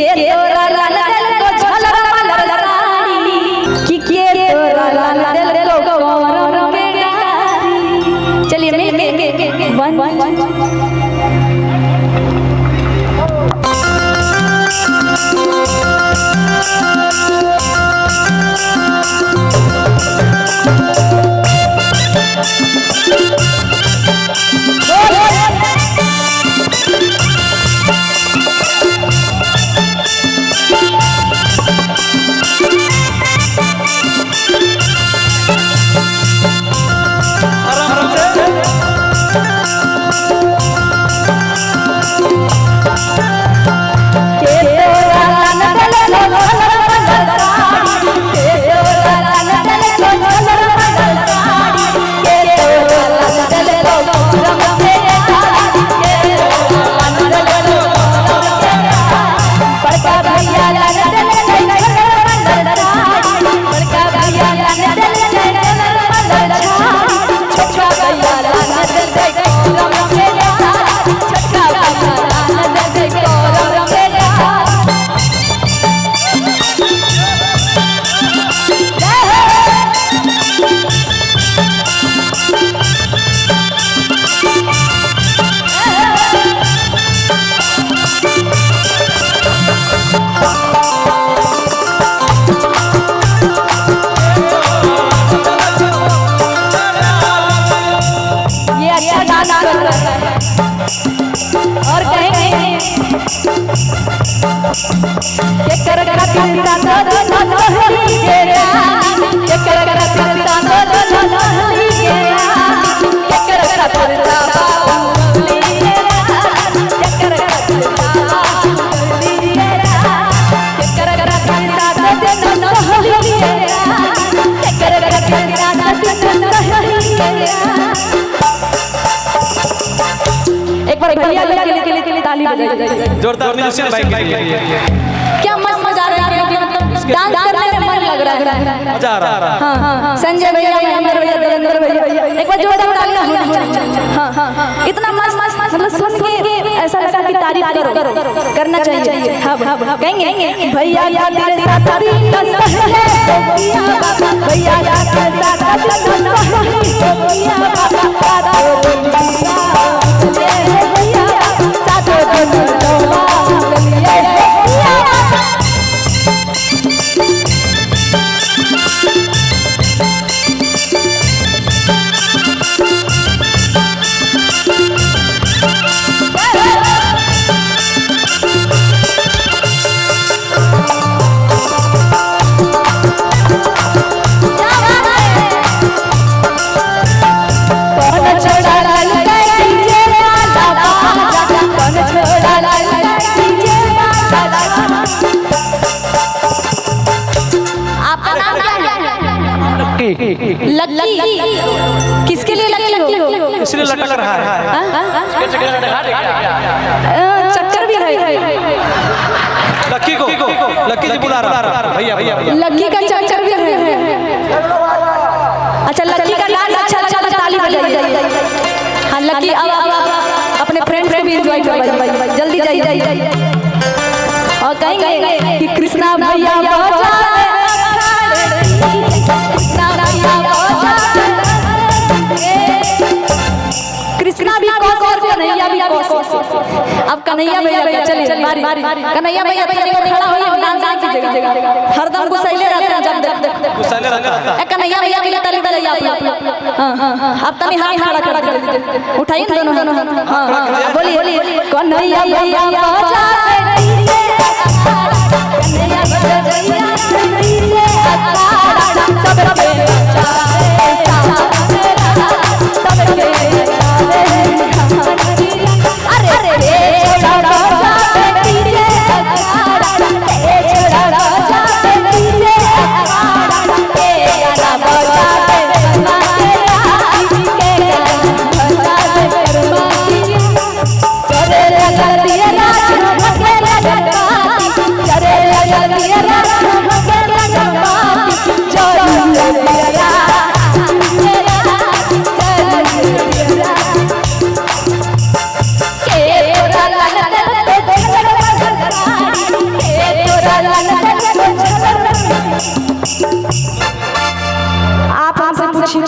के तोरा लाल दिल को झलर मलर साड़ी कि के तोरा लाल दिल को गौरव के डारी। चलिए मिल के वन और कहेंगे के कर खातिर साथ नहली के के कर खातिर साथ नहली के के कर खातिर साथ नहली के के कर खातिर साथ नहली के के कर खातिर साथ नहली के के कर खातिर साथ नहली के। एक बार भैया के लिए ताली बजाइए जोरदार म्यूजिशियन भाई के लिए। क्या मस्त मजा आ रहा है, डांस करने में मन लग रहा है, मजा आ रहा है। हाँ संजय भैया, महेंद्र भैया, देवेंद्र भैया, एक बार जोरदार तालियां होनी चाहिए। हाँ इतना मस्त मतलब सुन के ऐसा लगा कि तारीफ करो करना चाहिए। हाँ कहेंगे भैया या तेरे साथ दिन सहले भैया या तेरे साथ दिन सहले लकी किसके लिए लकी हो? इसलिए लटक रहा है। चक्कर भी है लकी को, लकी जी बुला रहा भैया भैया। लकी का चक्कर भी है। अच्छा लकी का डांस अच्छा लगा तो ताली बजाइए। हाँ लकी अब अपने फ्रेंड्स को भी एंजॉय करो, जल्दी जाइए। और कहेंगे कि कृष्णा भैया कृष्णा भी कौश और कन्हैया भी कौश। अब कन्हैया भैया चलिए कन्हैया भैया खड़ा होइए, डांस कीजिएगा। हरदम गुस्सैले रहते हैं, जब गुस्सैले रहते हैं। कन्हैया भैया के लिए ताली बजाइए आप। हाँ अब तनी हाथ खड़ा कर दीजिए, उठाइए दोनों। हाँ बोलिए कन्हैया भैया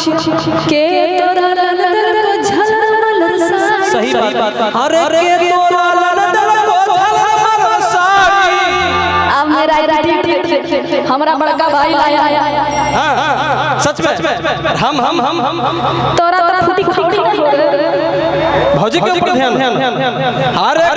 के तोरा ललदल को झलमल साड़ी सही बात अरे के तोरा ललदल को झलमल साड़ी अब मेरा हमरा बड़का भाई लाया हां सच में हम तोरा तो फुटी खौड़ी नहीं हो रे भौजी के ऊपर ध्यान अरे